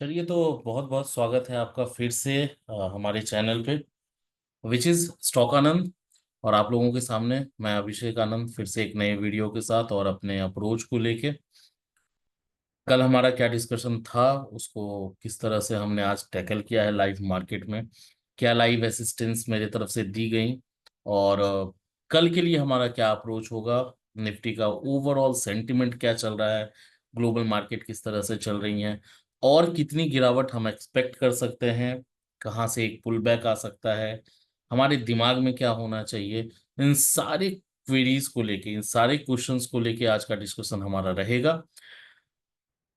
चलिए तो बहुत बहुत स्वागत है आपका फिर से हमारे चैनल पे विच इज स्टॉक आनंद। और आप लोगों के सामने मैं अभिषेक आनंद फिर से एक नए वीडियो के साथ और अपने अप्रोच को लेके। कल हमारा क्या डिस्कशन था, उसको किस तरह से हमने आज टैकल किया है लाइव मार्केट में, क्या लाइव असिस्टेंस मेरे तरफ से दी गई, और कल के लिए हमारा क्या अप्रोच होगा, निफ्टी का ओवरऑल सेंटिमेंट क्या चल रहा है, ग्लोबल मार्केट किस तरह से चल रही है, और कितनी गिरावट हम एक्सपेक्ट कर सकते हैं, कहाँ से एक पुल बैक आ सकता है, हमारे दिमाग में क्या होना चाहिए। इन सारे क्वेरीज को लेके, इन सारे क्वेश्चंस को लेके आज का डिस्कशन हमारा रहेगा।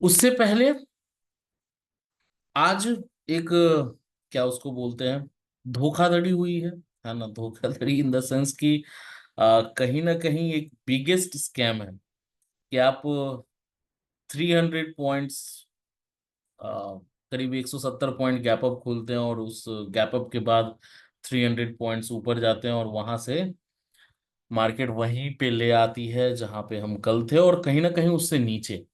उससे पहले आज एक क्या उसको बोलते हैं, धोखाधड़ी हुई है ना। धोखाधड़ी इन द सेंस कि कहीं ना कहीं एक बिगेस्ट स्कैम है कि आप 300 पॉइंट्स, करीब 170 पॉइंट गैप अप खोलते हैं और उस गैप अप के बाद 300 पॉइंट्स ऊपर जाते हैं और वहां से मार्केट वहीं पे ले आती है जहां पे हम कल थे, और कहीं ना कहीं उससे नीचे।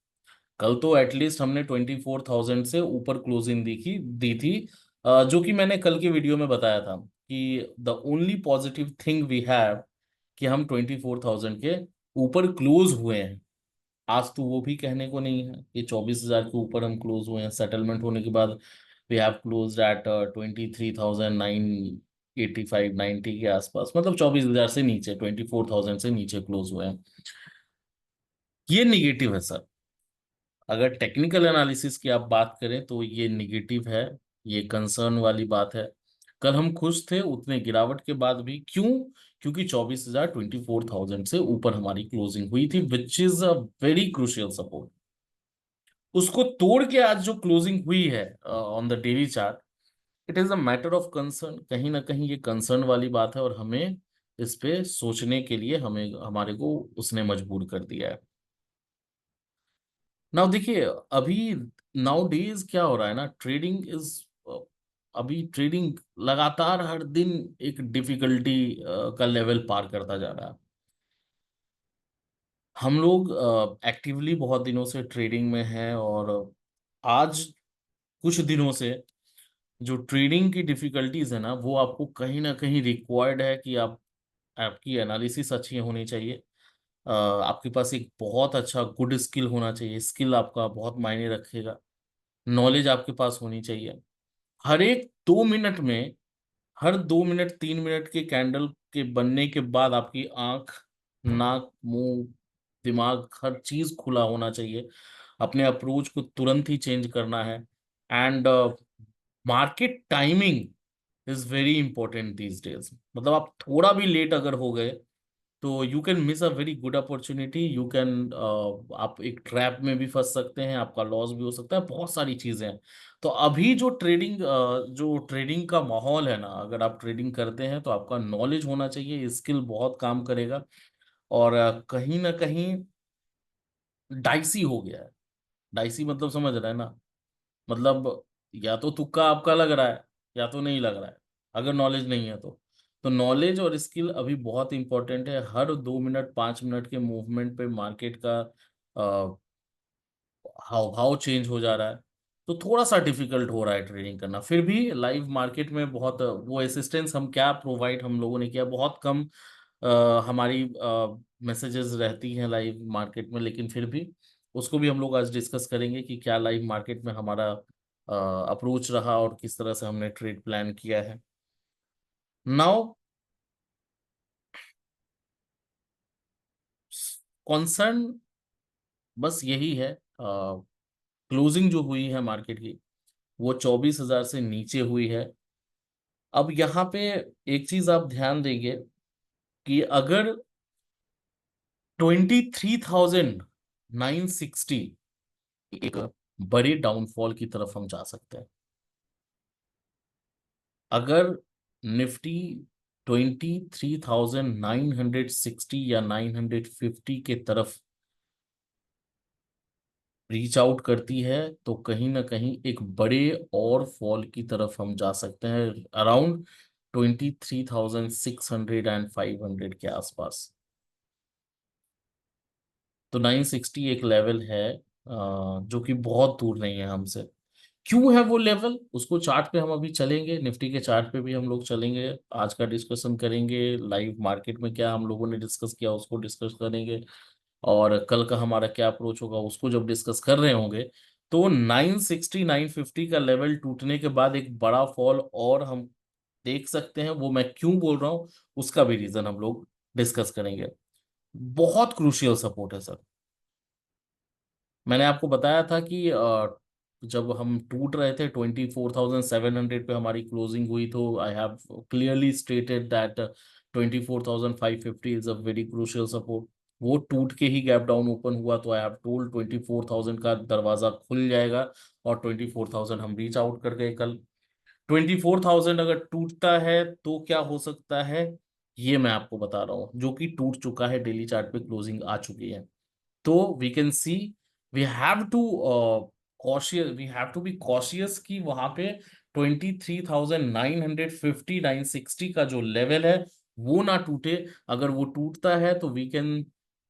कल तो एटलीस्ट हमने 24,000 से ऊपर क्लोजिंग दी थी, जो कि मैंने कल के वीडियो में बताया था कि the only positive thing we have कि हम 24,000 के ऊपर क्लोज हुए हैं। आज तो वो भी कहने को नहीं है कि 24,000 के ऊपर हम क्लोज हुए हैं। सेटलमेंट होने के बाद वी हैव क्लोज एट 23,985-90 के आसपास, मतलब 24,000 से नीचे, 24,000 से नीचे क्लोज हुए हैं। ये निगेटिव है सर। अगर टेक्निकल एनालिसिस की आप बात करें तो ये निगेटिव है, ये कंसर्न वाली बात है। कल हम खुश थे उतने गिरावट के बाद भी, क्यों? क्योंकि 24,000, 24,000 से ऊपर हमारी क्लोजिंग हुई थी, which is a very crucial support. उसको तोड़ के आज जो क्लोजिंग हुई है on the daily chart, it is a matter of concern. कहीं ना कहीं ये कंसर्न वाली बात है और हमें इस पे सोचने के लिए हमें हमारे को उसने मजबूर कर दिया है। नाउ देखिए, अभी नाउ डेज क्या हो रहा है ना, ट्रेडिंग इज, अभी ट्रेडिंग लगातार हर दिन एक डिफिकल्टी का लेवल पार करता जा रहा है। हम लोग एक्टिवली बहुत दिनों से ट्रेडिंग में हैं, और आज कुछ दिनों से जो ट्रेडिंग की डिफिकल्टीज है ना, वो आपको कहीं ना कहीं रिक्वायर्ड है कि आप, आपकी एनालिसिस अच्छी होनी चाहिए। आपके पास एक बहुत अच्छा गुड स्किल होना चाहिए, स्किल आपका बहुत मायने रखेगा। नॉलेज आपके पास होनी चाहिए। हर एक 2 मिनट में, हर 2 मिनट 3 मिनट के कैंडल के बनने के बाद आपकी आंख, नाक, मुंह, दिमाग, हर चीज खुला होना चाहिए। अपने अप्रोच को तुरंत ही चेंज करना है। And market timing is very important these days. मतलब आप थोड़ा भी लेट अगर हो गए तो you can miss a very good opportunity. You can, आप एक ट्रैप में भी फंस सकते हैं, आपका लॉस भी हो सकता है, बहुत सारी चीजें हैं। तो अभी जो ट्रेडिंग का माहौल है ना, अगर आप ट्रेडिंग करते हैं तो आपका नॉलेज होना चाहिए, स्किल बहुत काम करेगा। और कहीं ना कहीं डाइसी हो गया है। डाइसी मतलब समझ रहे हैं ना, मतलब या तो तुक्का आपका लग रहा है या तो नहीं लग रहा है, अगर नॉलेज नहीं है तो नॉलेज और स्किल अभी बहुत इंपॉर्टेंट है। हर 2 मिनट 5 मिनट के मूवमेंट पे मार्केट का हाव भाव चेंज हो जा रहा है, तो थोड़ा सा डिफिकल्ट हो रहा है ट्रेडिंग करना। फिर भी लाइव मार्केट में बहुत वो असिस्टेंस हम क्या प्रोवाइड हम लोगों ने किया, बहुत कम हमारी मैसेजेस रहती हैं लाइव मार्केट में, लेकिन फिर भी उसको भी हम लोग आज डिस्कस करेंगे कि क्या लाइव मार्केट में हमारा अप्रोच रहा और किस तरह से हमने ट्रेड प्लान किया है। नाउ कॉन्सर्न बस यही है, क्लोजिंग जो हुई है मार्केट की वो 24,000 से नीचे हुई है। अब यहाँ पे एक चीज आप ध्यान देंगे कि अगर 23,960, एक बड़े डाउनफॉल की तरफ हम जा सकते हैं। अगर निफ्टी 23,960 या 950 के तरफ रीच आउट करती है तो कहीं ना कहीं एक बड़े और फॉल की तरफ हम जा सकते हैं, अराउंड 23,600 एंड 500 के आसपास। तो 960 एक लेवल है जो कि बहुत दूर नहीं है हमसे। क्यों है वो लेवल, उसको चार्ट पे हम अभी चलेंगे, निफ्टी के चार्ट पे भी हम लोग चलेंगे, आज का डिस्कशन करेंगे, लाइव मार्केट में क्या हम लोगों ने डिस्कस किया उसको डिस्कस करेंगे, और कल का हमारा क्या अप्रोच होगा उसको जब डिस्कस कर रहे होंगे। तो 960 950 का लेवल टूटने के बाद एक बड़ा फॉल और हम देख सकते हैं, वो मैं क्यों बोल रहा हूँ उसका भी रीजन हम लोग डिस्कस करेंगे। बहुत क्रूशियल सपोर्ट है सर। मैंने आपको बताया था कि जब हम टूट रहे थे 24,700 पे हमारी क्लोजिंग हुई, तो I have clearly stated that 24,550 is a very crucial support. वो टूट के ही गैप डाउन ओपन हुआ, तो आई हैव टोल्ड 24,000 का दरवाजा खुल जाएगा, और 24,000 हम रीच आउट कर गए कल। 24,000 अगर टूटता है तो क्या हो सकता है, ये मैं आपको बता रहा हूँ, जो कि टूट चुका है, डेली चार्ट पे क्लोजिंग आ चुकी है। तो we can see, we have to cautious, we have to be cautious कि वहां पे 23,950 960 का जो लेवल है वो ना टूटे। अगर वो टूटता है तो we can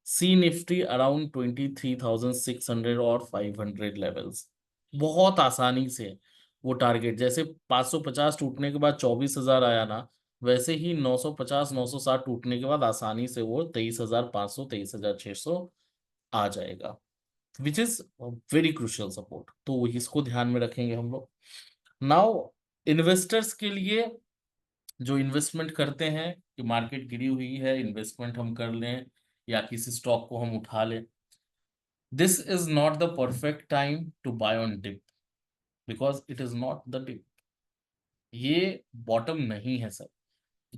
see Nifty around 23,600 और 500 लेवल्स, बहुत आसानी से। वो टारगेट जैसे 550 टूटने के बाद 24,000 आया ना, वैसे ही 950 960 टूटने के बाद आसानी से वो 23,500 23,600 आ जाएगा, which is very crucial support. तो इसको ध्यान में रखेंगे हम लोग। नाउ इन्वेस्टर्स के लिए, जो इन्वेस्टमेंट करते हैं कि मार्केट गिरी हुई है, इन्वेस्टमेंट हम कर लें या किसी स्टॉक को हम उठा लें, this is not the perfect time to buy on dip, because it is not the dip, ये बॉटम नहीं है सर।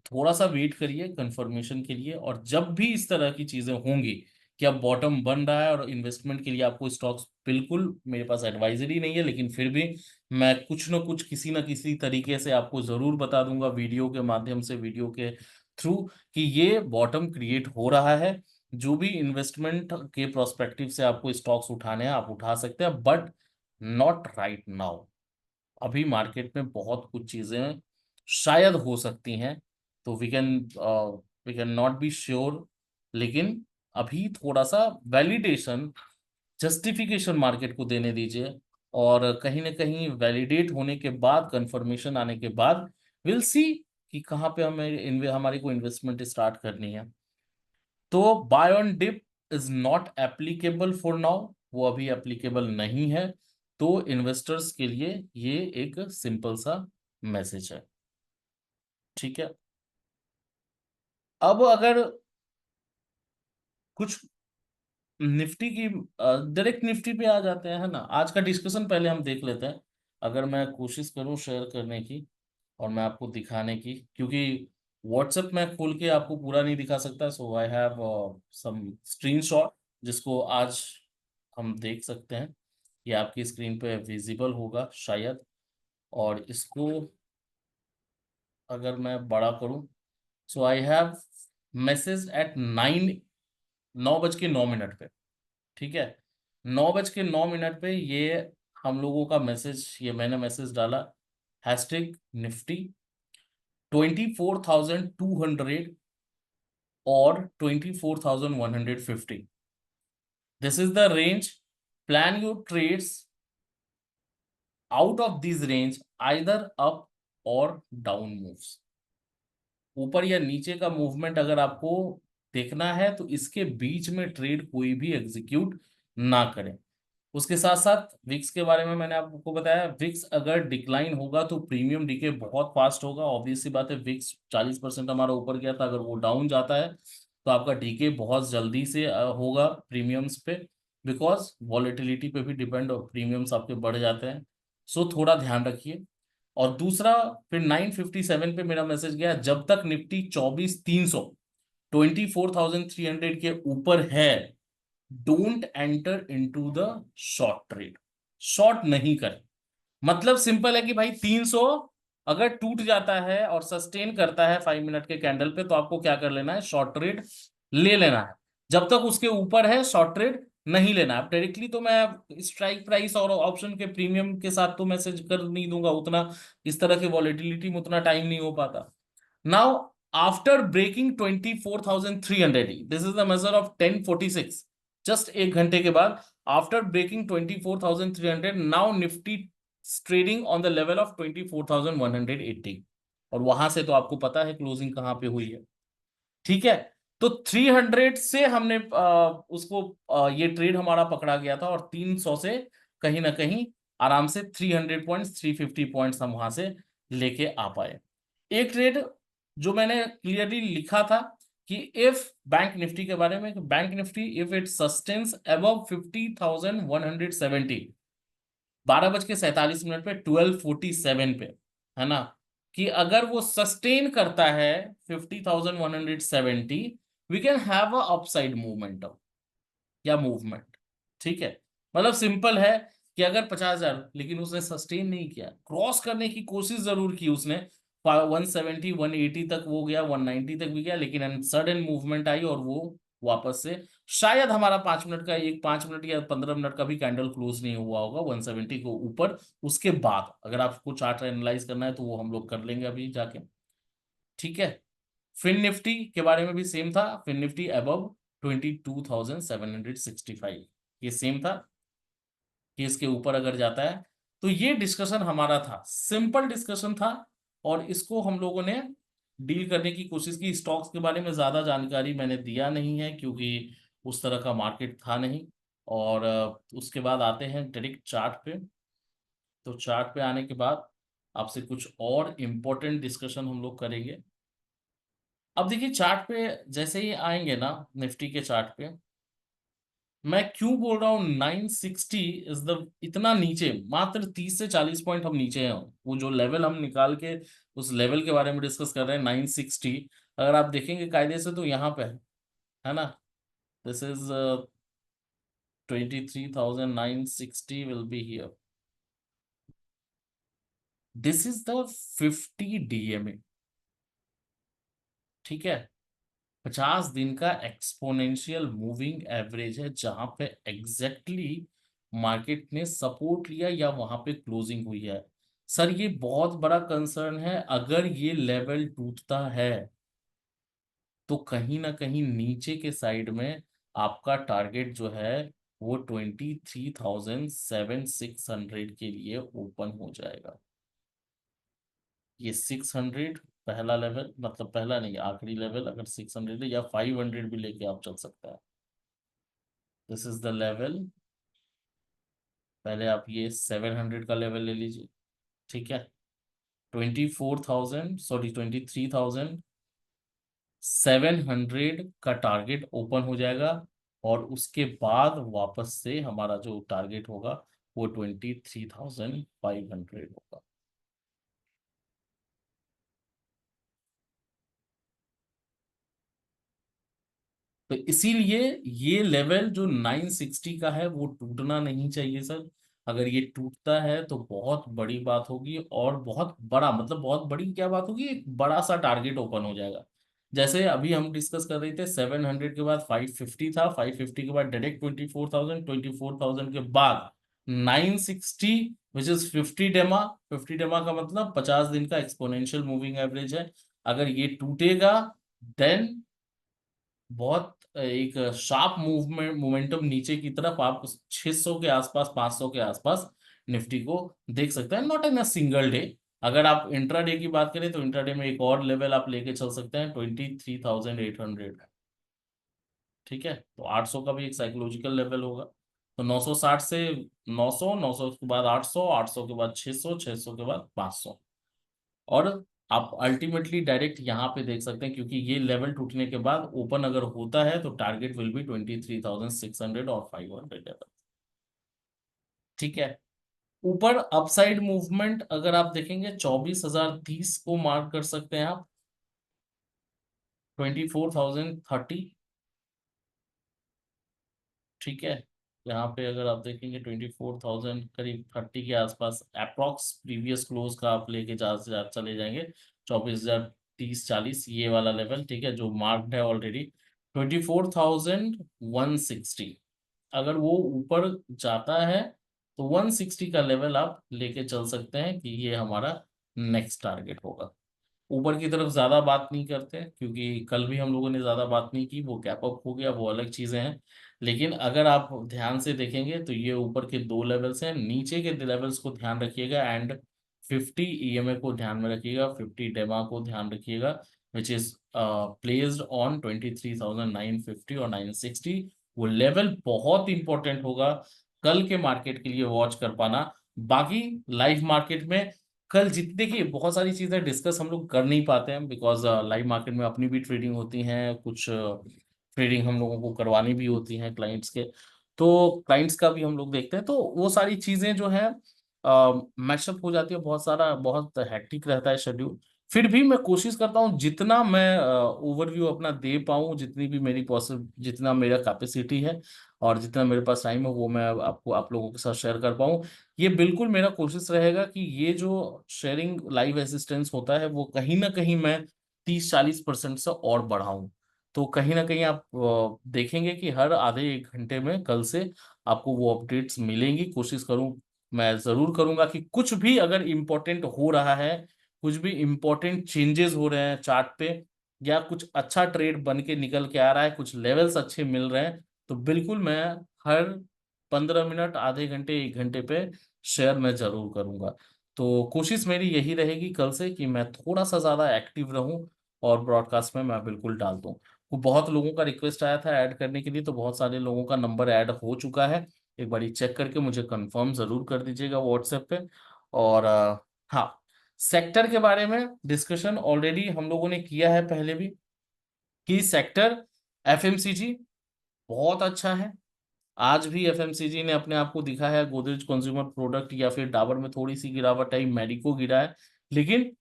थोड़ा सा वेट करिए कंफर्मेशन के लिए, और जब भी इस तरह की चीजें होंगी कि अब बॉटम बन रहा है और इन्वेस्टमेंट के लिए आपको स्टॉक्स, बिल्कुल मेरे पास एडवाइजरी नहीं है, लेकिन फिर भी मैं कुछ ना कुछ किसी ना किसी तरीके से आपको जरूर बता दूंगा वीडियो के माध्यम से, वीडियो के थ्रू, कि ये बॉटम क्रिएट हो रहा है। जो भी इन्वेस्टमेंट के प्रोस्पेक्टिव से आपको स्टॉक्स उठाने हैं आप उठा सकते हैं, बट नॉट राइट नाउ। अभी मार्केट में बहुत कुछ चीजें शायद हो सकती हैं, तो we can not be sure, लेकिन अभी थोड़ा सा वैलिडेशन, जस्टिफिकेशन मार्केट को देने दीजिए, और कहीं ना कहीं वैलिडेट होने के बाद, कंफर्मेशन आने के बाद, विल सी कि कहाँ पे हमारी को इन्वेस्टमेंट स्टार्ट करनी है। तो buy on dip is not applicable for now, वो अभी एप्लीकेबल नहीं है। तो इन्वेस्टर्स के लिए ये एक सिंपल सा मैसेज है, ठीक है। अब अगर कुछ निफ्टी की, डायरेक्ट निफ्टी पे आ जाते हैं, है ना, आज का डिस्कशन पहले हम देख लेते हैं। अगर मैं कोशिश करूं शेयर करने की और मैं आपको दिखाने की, क्योंकि व्हाट्सएप में खोल के आपको पूरा नहीं दिखा सकता, सो आई हैव सम स्क्रीनशॉट जिसको आज हम देख सकते हैं। ये आपकी स्क्रीन पे विजिबल होगा शायद, और इसको अगर मैं बड़ा करूं, सो आई हैव मैसेज एट 9:09 पे, ठीक है। 9:09 पे ये हम लोगों का मैसेज, ये मैंने मैसेज डाला, हैशटैग निफ्टी 24,200 और 24,150, this is the range, plan your trades out of this range, either up or down moves. ऊपर या नीचे का मूवमेंट अगर आपको देखना है तो इसके बीच में ट्रेड कोई भी एग्जीक्यूट ना करें। उसके साथ साथ विक्स के बारे में मैंने आपको बताया, विक्स अगर डिक्लाइन होगा तो प्रीमियम डीके बहुत फास्ट होगा, ऑब्वियस सी बात है। विक्स 40% हमारा ऊपर गया था, अगर वो डाउन जाता है तो आपका डीके बहुत जल्दी से होगा प्रीमियम्स पे, बिकॉज वॉलेटिलिटी पे भी डिपेंड, और प्रीमियम्स आपके बढ़ जाते हैं। सो थोड़ा ध्यान रखिए। और दूसरा, फिर 957 पे मेरा मैसेज गया, जब तक निफ्टी 24,300 24,300 के ऊपर है, don't enter into the short trade, short नहीं करें। मतलब सिंपल है कि भाई 300 अगर टूट जाता है और सस्टेन करता है 5 मिनट के कैंडल पे, तो आपको क्या कर लेना है, शॉर्ट ट्रेड ले लेना है। जब तक उसके ऊपर है शॉर्ट ट्रेड नहीं लेना है। डायरेक्टली तो मैं स्ट्राइक प्राइस और ऑप्शन के प्रीमियम के साथ तो मैसेज कर नहीं दूंगा उतना, इस तरह के वॉलेटिलिटी में उतना टाइम नहीं हो पाता। Now after breaking 24,300, this is the major of 10:46, just 1 घंटे के बाद, after breaking 24,300, now Nifty trading on the level of 24,180, और वहां से तो आपको पता है क्लोजिंग कहाँ पे हुई है। ठीक है, तो 300 से हमने उसको ये ट्रेड हमारा पकड़ा गया था, और 300 से कहीं ना कहीं आराम से 300 पॉइंट्स, 350 पॉइंट्स हम वहां से लेके आ पाए। एक ट्रेड जो मैंने क्लियरली लिखा था कि इफ बैंक निफ्टी के बारे में, bank Nifty if it sustains above 50,170, 12:47 पे, 12:47 पे, है ना, कि अगर वो सस्टेन करता है 50,170, we can have a upside momentum या मूवमेंट। ठीक है, मतलब सिंपल है कि अगर 50,000, लेकिन उसने सस्टेन नहीं किया, क्रॉस करने की कोशिश जरूर की उसने, 170 180 तक वो गया, 190 तक भी गया, लेकिन सडन मूवमेंट आई और वो वापस से, शायद हमारा 5 मिनट का, एक 5 मिनट या 15 मिनट का भी कैंडल क्लोज नहीं हुआ होगा 170 को ऊपर। उसके बाद अगर आपको चार्ट एनालाइज करना है तो वो हम लोग कर लेंगे अभी जाके। ठीक है, फिन निफ्टी के बारे में भी सेम था, फिन निफ्टी अबव 22,765, ये सेम था कि इसके ऊपर अगर जाता है तो, ये डिस्कशन हमारा था, सिंपल डिस्कशन था, और इसको हम लोगों ने डील करने की कोशिश की। स्टॉक्स के बारे में ज्यादा जानकारी मैंने दिया नहीं है क्योंकि उस तरह का मार्केट था नहीं। और उसके बाद आते हैं डायरेक्ट चार्ट पे। तो चार्ट पे आने के बाद आपसे कुछ और इम्पोर्टेंट डिस्कशन हम लोग करेंगे। अब देखिए चार्ट पे जैसे ही आएंगे ना, निफ्टी के चार्ट पे, मैं क्यों बोल रहा हूँ 960 इज द, इतना नीचे, मात्र 30 से 40 पॉइंट हम नीचे हैं। वो जो लेवल हम निकाल के उस लेवल के बारे में डिस्कस कर रहे हैं 960, अगर आप देखेंगे कायदे से तो यहाँ पे है ना, this is 23,960 will be here, this is the 50 DMA। ठीक है, 50 दिन का एक्सपोनेंशियल मूविंग एवरेज है, जहां पे एग्जैक्टली मार्केट ने सपोर्ट लिया या वहां पे क्लोजिंग हुई है। सर ये बहुत बड़ा कंसर्न है, अगर ये लेवल टूटता है तो कहीं ना कहीं नीचे के साइड में आपका टारगेट जो है वो 23,700 के लिए ओपन हो जाएगा। ये 600 पहला लेवल, मतलब पहला नहीं, आखिरी लेवल, अगर 600 है, या 500 भी लेके आप चल सकते हैं। दिस इज द लेवल, पहले आप ये 700 का लेवल ले लीजिए। ठीक है, 24,000, सॉरी 23,700 का टारगेट ओपन हो जाएगा, और उसके बाद वापस से हमारा जो टारगेट होगा वो 23,500 होगा। तो इसीलिए ये लेवल जो 960 का है वो टूटना नहीं चाहिए सर। अगर ये टूटता है तो बहुत बड़ी बात होगी, और बहुत बड़ा, मतलब बहुत बड़ी क्या बात होगी, एक बड़ा सा टारगेट ओपन हो जाएगा। जैसे अभी हम डिस्कस कर रहे थे 700 के बाद 550 था, 550 के बाद डायरेक्ट 24,000, 24,000 के बाद 960, विच इज 50 डेमा। 50 डेमा का मतलब 50 दिन का एक्सपोनेंशियल मूविंग एवरेज है। अगर ये टूटेगा देन बहुत एक शार्प मूवमेंट, मोमेंटम नीचे की तरफ आप 600 के आसपास, 500 के आसपास निफ्टी को देख सकते हैं, not in a single day. अगर आप इंट्राडे की बात करें तो इंट्राडे में एक और लेवल आप लेके चल सकते हैं, 23,800। ठीक है, तो 800 का भी एक साइकोलॉजिकल लेवल होगा। तो 960 से 900, 900 के बाद 800, 800 के बाद 600, 600 के बाद 500। और आप अल्टीमेटली डायरेक्ट यहाँ पे देख सकते हैं, क्योंकि ये लेवल टूटने के बाद ओपन अगर होता है तो टारगेट विल बी 23,600 और 500 लेवल। ठीक है, ऊपर अपसाइड मूवमेंट अगर आप देखेंगे 24,030 को मार्क कर सकते हैं आप, 24,030। ठीक है, यहाँ पे अगर आप देखेंगे 24,000 करीब 30 के आसपास अप्रोक्स प्रीवियस क्लोज का आप लेके चले जाएंगे, 24,030 40, ये वाला लेवल। ठीक है, जो मार्क्ड है ऑलरेडी 24,160, अगर वो ऊपर जाता है तो 160 का लेवल आप लेके चल सकते हैं कि ये हमारा नेक्स्ट टारगेट होगा। ऊपर की तरफ ज्यादा बात नहीं करते क्योंकि कल भी हम लोगों ने ज्यादा बात नहीं की, वो गैप अप हो गया, वो अलग चीजें हैं। लेकिन अगर आप ध्यान से देखेंगे तो ये ऊपर के दो लेवल्स हैं, नीचे के लेवल्स को ध्यान रखिएगा एंड 50 ईएमए को ध्यान में रखिएगा, 50 डेमा को ध्यान रखिएगा, विच इज प्लेस्ड ऑन 23,950 और 960। वो लेवल बहुत इंपॉर्टेंट होगा कल के मार्केट के लिए वॉच कर पाना। बाकी लाइव मार्केट में कल जितने की बहुत सारी चीजें डिस्कस हम लोग कर नहीं पाते हैं, बिकॉज लाइव मार्केट में अपनी भी ट्रेडिंग होती है, कुछ ट्रेडिंग हम लोगों को करवानी भी होती है क्लाइंट्स के, तो क्लाइंट्स का भी हम लोग देखते हैं, तो वो सारी चीजें जो है मैशअप हो जाती है, बहुत सारा बहुत हैक्टिक रहता है शेड्यूल। फिर भी मैं कोशिश करता हूँ जितना मैं ओवरव्यू अपना दे पाऊँ, जितनी भी मेरी पॉसिबल, जितना मेरा कैपेसिटी है और जितना मेरे पास टाइम है, वो मैं आपको आप लोगों के साथ शेयर कर पाऊँ। ये बिल्कुल मेरा कोशिश रहेगा कि ये जो शेयरिंग लाइव असिस्टेंस होता है वो कहीं ना कहीं मैं 30-40% से और बढ़ाऊं। तो कहीं ना कहीं आप देखेंगे कि हर आधे एक घंटे में कल से आपको वो अपडेट्स मिलेंगी। कोशिश करूं, मैं जरूर करूंगा कि कुछ भी अगर इम्पोर्टेंट हो रहा है, कुछ भी इम्पोर्टेंट चेंजेस हो रहे हैं चार्ट पे, या कुछ अच्छा ट्रेड बन के निकल के आ रहा है, कुछ लेवल्स अच्छे मिल रहे हैं, तो बिल्कुल मैं हर 15 मिनट, आधे घंटे, एक घंटे पे शेयर मैं जरूर करूंगा। तो कोशिश मेरी यही रहेगी कल से कि मैं थोड़ा सा ज्यादा एक्टिव रहूं और ब्रॉडकास्ट में मैं बिल्कुल डाल दूं। वो बहुत लोगों का रिक्वेस्ट आया था ऐड करने के लिए, तो बहुत सारे लोगों का नंबर ऐड हो चुका है। एक बार चेक करके मुझे कंफर्म जरूर कर दीजिएगा व्हाट्सएप पे। और हाँ, सेक्टर के बारे में डिस्कशन ऑलरेडी हम लोगों ने किया है पहले भी, कि सेक्टर एफएमसीजी बहुत अच्छा है। आज भी एफएमसीजी ने अपने आप को दिखा है, गोदरेज कंज्यूमर प्रोडक्ट या फिर डाबर में थोड़ी सी गिरावट आई, मेडिको गिरा है, लेकिन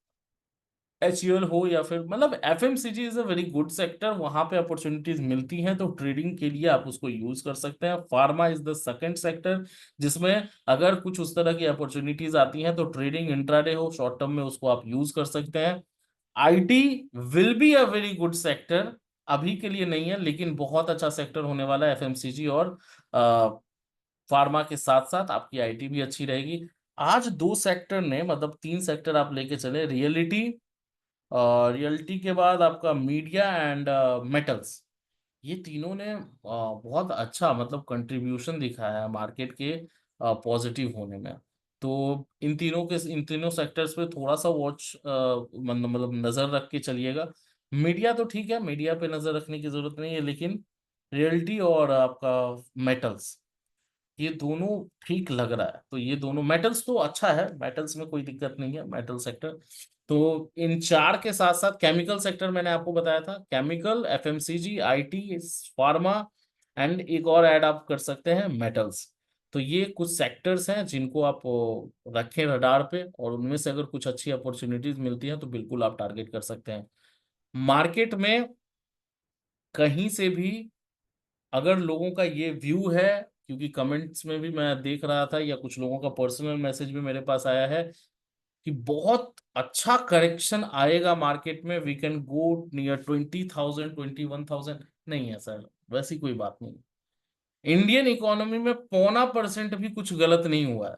एचयूएल हो या फिर मतलब FMCG is a very good sector, वहां पे अपॉर्चुनिटीज मिलती हैं, तो ट्रेडिंग के लिए आप उसको यूज कर सकते हैं। Pharma is the second sector, जिसमें अगर कुछ उस तरह की अपॉर्चुनिटीज आती हैं तो ट्रेडिंग इंट्राडे हो शॉर्ट टर्म में उसको आप यूज कर सकते हैं। IT will be a very good sector, अभी के लिए नहीं है लेकिन बहुत अच्छा सेक्टर होने वाला है एफएमसीजी, और फार्मा के साथ साथ आपकी आईटी भी अच्छी रहेगी। आज दो सेक्टर ने, मतलब तीन सेक्टर आप लेके चले, रियलिटी, रियल्टी के बाद आपका मीडिया एंड मेटल्स, ये तीनों ने बहुत अच्छा मतलब कंट्रीब्यूशन दिखाया है मार्केट के पॉजिटिव होने में। तो इन तीनों सेक्टर्स पे थोड़ा सा वॉच मतलब नजर रख के चलिएगा। मीडिया तो ठीक है, मीडिया पे नजर रखने की जरूरत नहीं है, लेकिन रियल्टी और आपका मेटल्स, ये दोनों ठीक लग रहा है। तो ये दोनों, मेटल्स तो अच्छा है, मेटल्स में कोई दिक्कत नहीं है, मेटल सेक्टर। तो इन चार के साथ साथ केमिकल सेक्टर मैंने आपको बताया था, chemical, FMCG, IT, pharma, and एक और ऐड आप कर सकते हैं, मेटल्स। तो ये कुछ सेक्टर्स हैं जिनको आप रखें रडार पे, और उनमें से अगर कुछ अच्छी अपॉर्चुनिटीज मिलती हैं तो बिल्कुल आप टारगेट कर सकते हैं। मार्केट में कहीं से भी अगर लोगों का ये व्यू है, क्योंकि कमेंट्स में भी मैं देख रहा था या कुछ लोगों का पर्सनल मैसेज भी मेरे पास आया है कि बहुत अच्छा करेक्शन आएगा मार्केट में, वी कैन गो नियर 20,000, 21,000, नहीं है सर, वैसी कोई बात नहीं। इंडियन इकोनॉमी में 0.25% भी कुछ गलत नहीं हुआ है।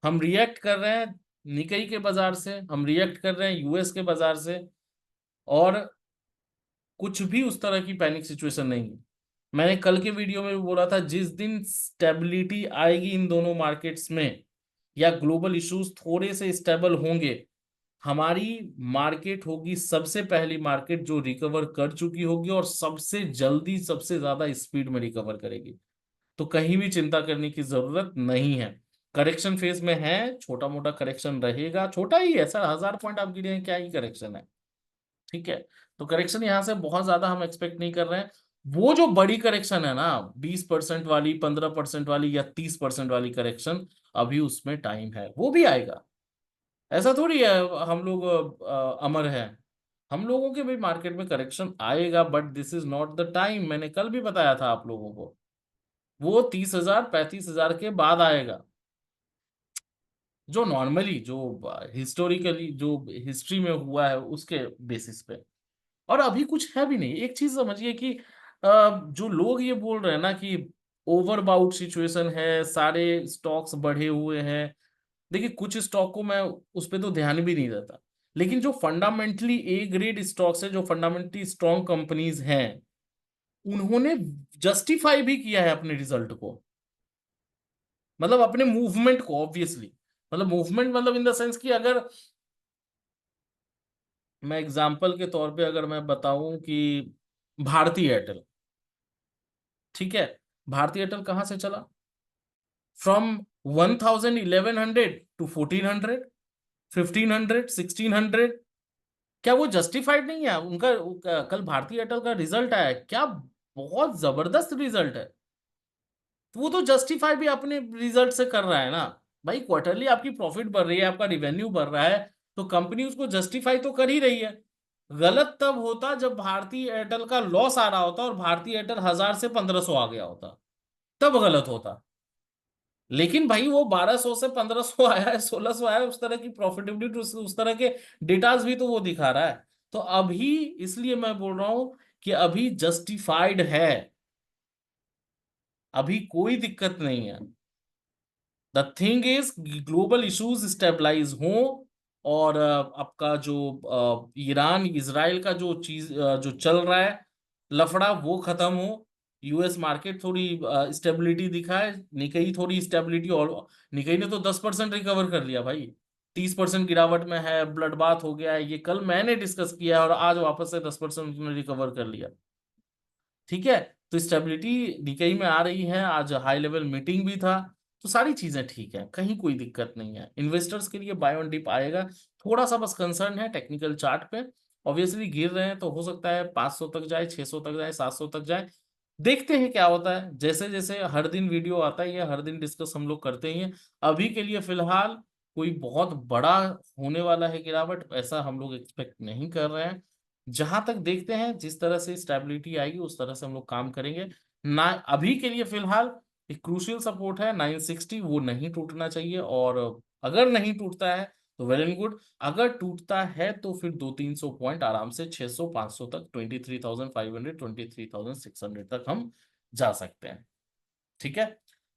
हम रिएक्ट कर रहे हैं निकई के बाजार से, हम रिएक्ट कर रहे हैं यूएस के बाजार से, और कुछ भी उस तरह की पैनिक सिचुएशन नहीं है। मैंने कल के वीडियो में भी बोला था, जिस दिन स्टेबिलिटी आएगी इन दोनों मार्केट्स में, या ग्लोबल इश्यूज थोड़े से स्टेबल होंगे, हमारी मार्केट होगी सबसे पहली मार्केट जो रिकवर कर चुकी होगी, और सबसे जल्दी सबसे ज्यादा स्पीड में रिकवर करेगी। तो कहीं भी चिंता करने की जरूरत नहीं है। करेक्शन फेज में है, छोटा मोटा करेक्शन रहेगा, छोटा ही है सर, 1,000 पॉइंट आप गिरे हैं, क्या ही करेक्शन है। ठीक है, तो करेक्शन यहाँ से बहुत ज्यादा हम एक्सपेक्ट नहीं कर रहे हैं। वो जो बड़ी करेक्शन है ना, 20% वाली, 15% वाली या 30% वाली करेक्शन, अभी उसमें टाइम है, वो भी आएगा। ऐसा थोड़ी है हम लोग अमर हैं, हम लोगों के भी मार्केट में करेक्शन आएगा, but this is not the time. मैंने कल भी बताया था आप लोगों को, वो 30,000, 35,000 के बाद आएगा, जो नॉर्मली, जो हिस्टोरिकली, जो हिस्ट्री में हुआ है उसके बेसिस पे। और अभी कुछ है भी नहीं। एक चीज समझिए कि जो लोग ये बोल रहे हैं ना कि ओवरबाउट सिचुएशन है, सारे स्टॉक्स बढ़े हुए हैं, देखिए कुछ स्टॉक को मैं उस पर तो ध्यान भी नहीं देता, लेकिन जो फंडामेंटली ए ग्रेड स्टॉक्स है, जो फंडामेंटली स्ट्रॉन्ग कंपनीज हैं, उन्होंने जस्टिफाई भी किया है अपने रिजल्ट को, मतलब अपने मूवमेंट को ऑब्वियसली, मतलब मूवमेंट मतलब इन द सेंस कि अगर मैं एग्जांपल के तौर पे अगर मैं बताऊं कि भारती एयरटेल, ठीक है, भारती एयरटेल कहाँ से चला, फ्रॉम 1000 1100 टू 1400 1500 1600, क्या वो जस्टिफाइड नहीं है कल भारतीय एयरटेल का रिजल्ट आया है, क्या बहुत जबरदस्त रिजल्ट है, तो वो तो जस्टिफाई भी अपने रिजल्ट से कर रहा है ना भाई, क्वार्टरली आपकी प्रॉफिट बढ़ रही है, आपका रिवेन्यू बढ़ रहा है, तो कंपनी उसको जस्टिफाई तो कर ही रही है। गलत तब होता जब भारतीय एयरटेल का लॉस आ रहा होता और भारतीय एयरटेल 1000 से 1500 आ गया होता, तब गलत होता। लेकिन भाई वो 1200 से 1500 आया है, 1600 आया है, उस तरह की प्रॉफिटेबिलिटी, उस तरह के डेटाज भी तो वो दिखा रहा है। तो अभी इसलिए मैं बोल रहा हूं कि अभी जस्टिफाइड है, अभी कोई दिक्कत नहीं है। The thing is global issues stabilize हों, और आपका जो ईरान इजराइल का जो चीज जो चल रहा है लफड़ा वो खत्म हो, यूएस मार्केट थोड़ी स्टेबिलिटी दिखाए, निकई थोड़ी स्टेबिलिटी, और निकई ने तो 10% रिकवर कर लिया भाई, 30% गिरावट में है, ब्लड बाथ हो गया है, ये कल मैंने डिस्कस किया है, और आज वापस से 10% उसने रिकवर कर लिया। ठीक है, तो स्टेबिलिटी निकई में आ रही है, आज हाई लेवल मीटिंग भी था, तो सारी चीजें ठीक है, कहीं कोई दिक्कत नहीं है, इन्वेस्टर्स के लिए बाय ऑन डिप आएगा। थोड़ा सा बस कंसर्न है टेक्निकल चार्ट पे, ऑब्वियसली गिर रहे हैं तो हो सकता है 500 तक जाए, 600 तक जाए, 700 तक जाए, देखते हैं क्या होता है, जैसे जैसे हर दिन वीडियो आता है या हर दिन डिस्कस हम लोग करते ही हैं। अभी के लिए फिलहाल कोई बहुत बड़ा होने वाला है गिरावट ऐसा हम लोग एक्सपेक्ट नहीं कर रहे हैं। जहां तक देखते हैं जिस तरह से स्टेबिलिटी आएगी उस तरह से हम लोग काम करेंगे। ना अभी के लिए फिलहाल एक क्रूशियल सपोर्ट है 960, वो नहीं टूटना चाहिए, और अगर नहीं टूटता है तो वेल एंड गुड, अगर टूटता है तो फिर 200-300 पॉइंट आराम से 600-500 तक, 23,500 23,600 तक हम जा सकते हैं। ठीक है,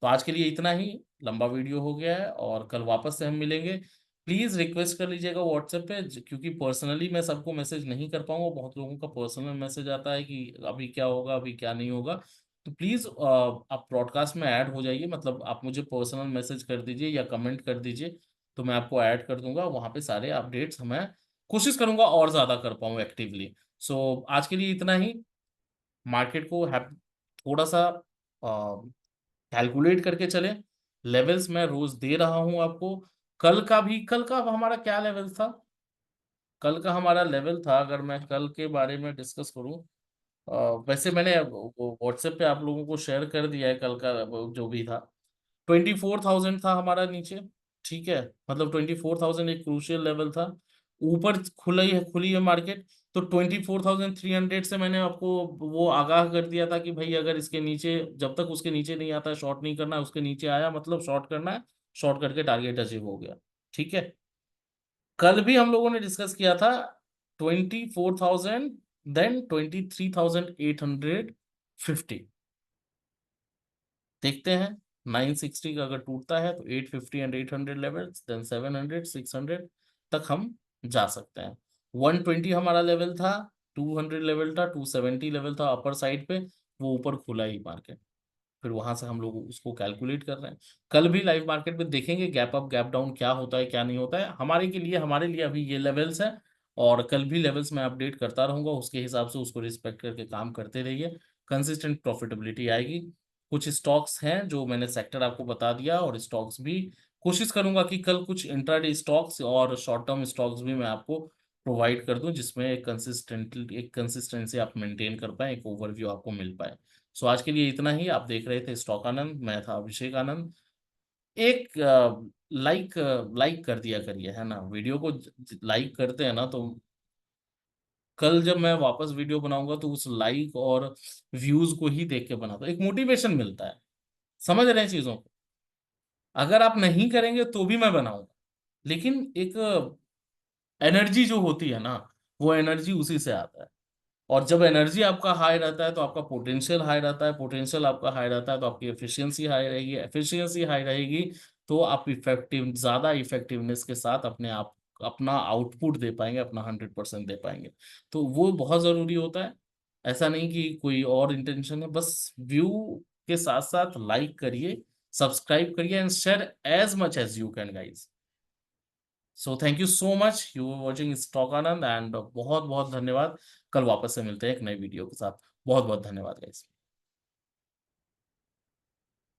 तो आज के लिए इतना ही, लंबा वीडियो हो गया है और कल वापस से हम मिलेंगे। प्लीज रिक्वेस्ट कर लीजिएगा व्हाट्सएप पे, क्योंकि पर्सनली मैं सबको मैसेज नहीं कर पाऊंगा, बहुत लोगों का पर्सनल मैसेज आता है कि अभी क्या होगा अभी क्या नहीं होगा, तो प्लीज आप ब्रॉडकास्ट में ऐड हो जाइए, मतलब आप मुझे पर्सनल मैसेज कर दीजिए या कमेंट कर दीजिए, तो मैं आपको ऐड कर दूंगा वहां पे, सारे अपडेट्स मैं कोशिश करूंगा और ज्यादा कर पाऊँ एक्टिवली। सो आज के लिए इतना ही, मार्केट को थोड़ा सा कैलकुलेट करके चले, लेवल्स मैं रोज दे रहा हूं आपको। कल का हमारा क्या लेवल था, कल का हमारा लेवल था, अगर मैं कल के बारे में डिस्कस करूं, वैसे मैंने व्हाट्सएप पे आप लोगों को शेयर कर दिया है कल का वो जो भी था, 24,000 था हमारा नीचे, ठीक है, मतलब 24,000 एक क्रूशियल लेवल था। ऊपर खुली है मार्केट, तो 24,300 से मैंने आपको वो आगाह कर दिया था कि भाई अगर इसके नीचे, जब तक उसके नीचे नहीं आता है शॉर्ट नहीं करना है, उसके नीचे आया मतलब शॉर्ट करना है, शॉर्ट करके टारगेट अचीव हो गया। ठीक है, कल भी हम लोगों ने डिस्कस किया था 24,000, देन 23,850, देखते हैं 960 का अगर टूटता है तो 850 एंड 800 लेवल, देन 700 600 तक हम जा सकते हैं। 120 हमारा लेवल था, 200 लेवल था, 270 लेवल था अपर साइड पे, वो ऊपर खुला ही मार्केट, फिर वहां से हम लोग उसको कैलकुलेट कर रहे हैं। कल भी लाइव मार्केट में देखेंगे गैप अप गैप डाउन क्या होता है क्या नहीं होता है, हमारे लिए अभी ये लेवल्स है, और कल भी लेवल्स मैं अपडेट करता रहूंगा, उसके हिसाब से उसको रिस्पेक्ट करके काम करते रहिए, कंसिस्टेंट प्रॉफिटेबिलिटी आएगी। कुछ स्टॉक्स हैं जो मैंने सेक्टर आपको बता दिया, और स्टॉक्स भी कोशिश करूंगा कि कल कुछ इंट्राडे स्टॉक्स और शॉर्ट टर्म स्टॉक्स भी मैं आपको प्रोवाइड कर दूं, जिसमें एक कंसिस्टेंसी आप मेंटेन कर पाए, एक ओवरव्यू आपको मिल पाए। सो आज के लिए इतना ही, आप देख रहे थे स्टॉक आनंद, मैं था अभिषेक आनंद। एक लाइक लाइक कर दिया करिए, है ना, वीडियो को लाइक करते हैं ना, तो कल जब मैं वापस वीडियो बनाऊंगा तो उस लाइक और व्यूज को ही देख के बनाता हूं, एक मोटिवेशन मिलता है, समझ रहे हैं चीजों को, अगर आप नहीं करेंगे तो भी मैं बनाऊंगा, लेकिन एक एनर्जी जो होती है ना, वो एनर्जी उसी से आता है, और जब एनर्जी आपका हाई रहता है तो आपका पोटेंशियल हाई रहता है, पोटेंशियल आपका हाई रहता है तो आपकी एफिशिएंसी हाई रहेगी, एफिशिएंसी हाई रहेगी तो आप ज्यादा इफेक्टिवनेस के साथ अपना आउटपुट दे पाएंगे, अपना 100% दे पाएंगे, तो वो बहुत जरूरी होता है। ऐसा नहीं कि कोई और इंटेंशन है, बस व्यू के साथ साथ लाइक करिए, सब्सक्राइब करिए and share as much as you can guys. So thank you so much, you watching stock Anand, and बहुत बहुत धन्यवाद। कल वापस से मिलते हैं एक नई वीडियो के साथ। बहुत बहुत धन्यवाद गाइस।